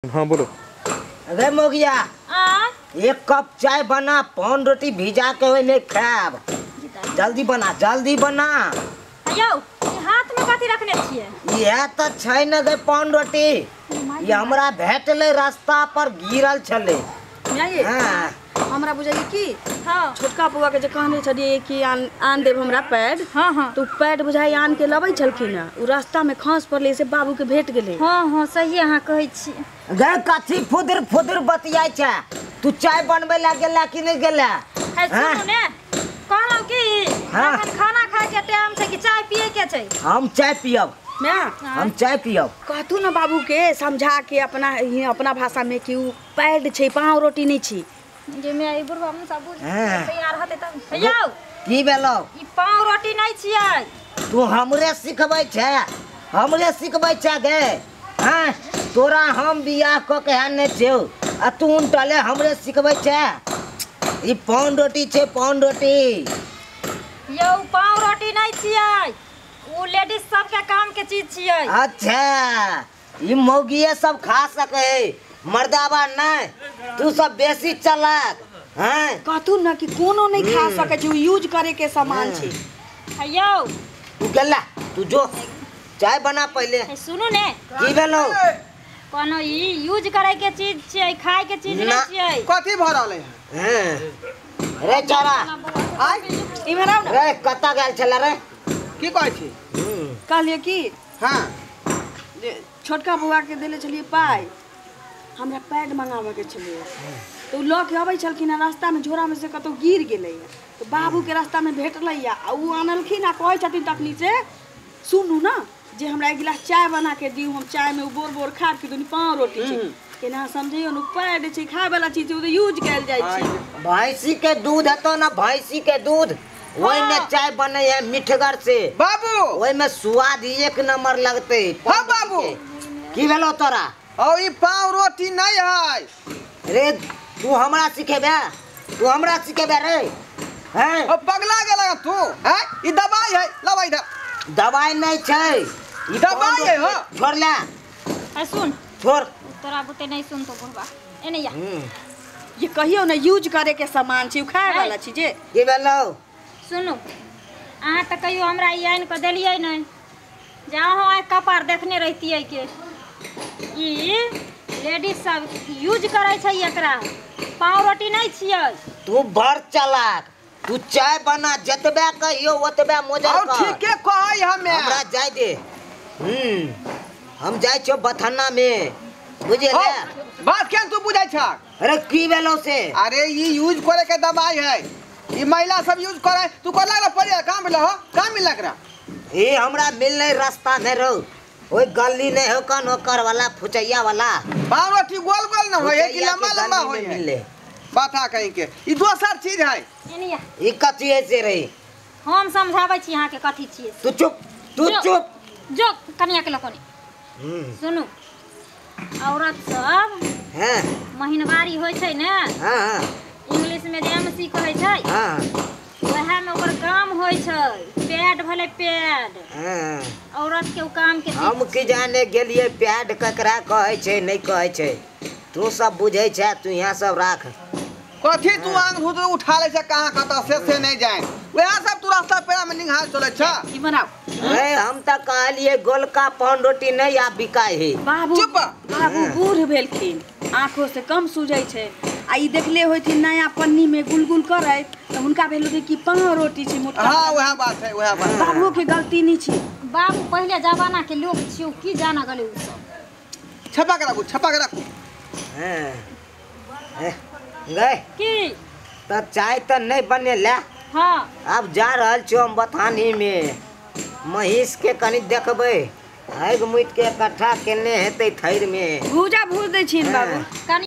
हाँ बोलो। अरे मोगिया एक कप चाय बना, पान रोटी भिजा के ओने खाब। जल्दी बना जल्दी बना। यौ हाथ में कथी रखने छिए? यह तो छै न गे पान रोटी। ये हमरा भेटले रास्ता पर गिरल छले। हाँ हमरा बुझाइए कि हाँ छोटका बुआ के जे कहने छलिए कि आन देव हमरा पैड। हाँ हाँ तो पैड बुझाई आन के लबै छलखिन है। उ रास्ता में खास पड़ले से बाबू के भेट गेले। हाँ हाँ सही अहाँ कहै छी। गे कथी फुदर फुदर बतियाय छै? तू चाय बनबे ला गेला कि नहीं गेला? है सुनू ने, कहलौ कि हाँ। अखन खाना खाए के टाइम छै कि चाय पिए के छै? हम चाय पियब, मैं हम चाय पियब। कहतू न बाबू के समझा के अपना भाषा में कि उ पैड छै, पाव रोटी नहीं छी। जे मैं ई बुढ़वा मुसा बुझ हाँ। तैयार हते तब यौ की भेलौ? ई पाव रोटी नहीं छियै। तू हमरे सिखबै छै, हमरे सिखबै छै गे। हाँ तोरा हम बियाह क के आने छियौ आ तू उनटले हमरे सिखबै छै। ई पान रोटी छै, पान रोटी। यौ पाव रोटी नहीं छियै, उ लेडीज सब के काम के चीज छियै। अच्छा ई मौगिए सब खा सके, मर्दावा नहीं। तू सब बेसी चालाक। हाँ कहतू न कि कोनो नहीं खा सके छै, उ यूज करे के सामान छै। है यौ तू गेला, तू जो चाय बना पहले। है सुनू ने, की भेलौ? कोनो ई यूज करे के चीज छियै, खाए के चीज ना। नहीं छियै। कथी भ रहले है? हाँ रे चारा आय इमे राव न रे कत्ता गेल छला रे? की कहै छी? कहलिए कि हां जे छोटका बुआ के देले छलिए पाई, हमरा पैड मंगावे के छलिए। तो उ ल के अबै छलखिन, रास्ता में झोरा में से कतौ गिर गेलै। तो बाबू के रास्ता में भेटलै आ उ आनलखिन आ कहै छथिन तखनी से सुनू ना जे हमरा एक गिलास चाय बना के दियौ, हम चाय में उ बोर बोर खाब के दुनी पाव रोटी छै। केना समझियो न पैड छै, खाय वाला चीज छै, उ यूज कैल जाय छै। भैंसी के दूध हतो ना, भैंसी के दूध वही में चाय बने है मिठगर से। बाबू वही में स्वाद एक नंबर लगते। हाँ बाबू। की भेलो तोरा? औ ई पाव रोटी नहीं है। रे तू हमरा सिखेबे, तू हमरा सिखेबे रे? हैं ओ पगला गेला तू? हैं ई दवाई है, लवा इधर। दवाई नहीं छै, ई दवाई है, हाँ। छोड़ ले, है सुन, छोड़। तोरा बुते नहीं सुन तो बुढ़वा एने या। ये कहियो न यूज करे के सामान छै, उ खाय वाला चीज है। की भेलो? सुनू अहाँ तो कहियो हमरा ई आइन के देलियै नहीं, जाहो आइ कपार देखने रहतियै के ई लेडीज सब यूज करे छै एकरा। पाव रोटी नहीं छियै। तू बड़ चालाक। तू चाय बना, जतबे कहियो ओतबे मोजर औ कर। ठीके कहै हमे। हमरा जाय दे। हम जाय छो बथाना में, बुझे हो, ले? बात केन तू बुझाइ छ? अरे की भेलो से? अरे ई यूज करे के दवाई है। ई महिला सब यूज करे। तू कोला ला पड़े काम मिला हो? काम मिला करा? ए हमरा मिलने रास्ता नहीं रहो। ओए गली नहीं हो कन ओकर वाला फुचैया वाला। पाव रोटी गोल गोल न होय है कि फुचैया लंबा के लंबा गली होय में है? मिले। बाता कहीं के ई दोसर चीज है। एने या ई कथी ऐसे रही? हम समझाबै छी अहाँ के कथी छियै। तू चुप, तू जो। चुप। जो कनिया के लकोनी सुनू, औरत सब हैं महीनवारी होय छै ने, हां इंग्लिश में एमसी कहै छै, हां वएह में ओकर काम होय छै। पैड भले पैड, हां। औरत के उ काम के हम की जाने गेलिए पैड ककरा कहै छै नहीं कहै छै। तू सब बुझै छै, तू यहाँ सब राख। कथी तू आंग भूत उठा ले से कहां कता से नहीं जाए। वह सब तू रास्ता पेड़ा में निहाल चले छ। ई बनाओ ए हम त कहलिए गोलका पान रोटी नहीं आ बिकाय है। बाबू चुप। बाबू बूढ़ भेलखिन, आंखों से कम सूझै छै। आ ई देखले होइथिन नया पन्नी में गुलगुल करे तो हुनका भेलो कि पाव रोटी छै मोटा। हां वह बात है, वह बात। बाबू के गलती नहीं छै। बाबू पहले जमाना के लोग छियौ, की जाना गले उ सब। छपा के रखू, छपा के रखू। हैं गए की त चाय त नहीं बनेला। हाँ अब जा रहल छो हम बथानी में। महीष के कनी देखबै, आगि मुइत के इकट्ठा केने हेतै थैर में। भूजा भूज दै छिन बाबू। कनि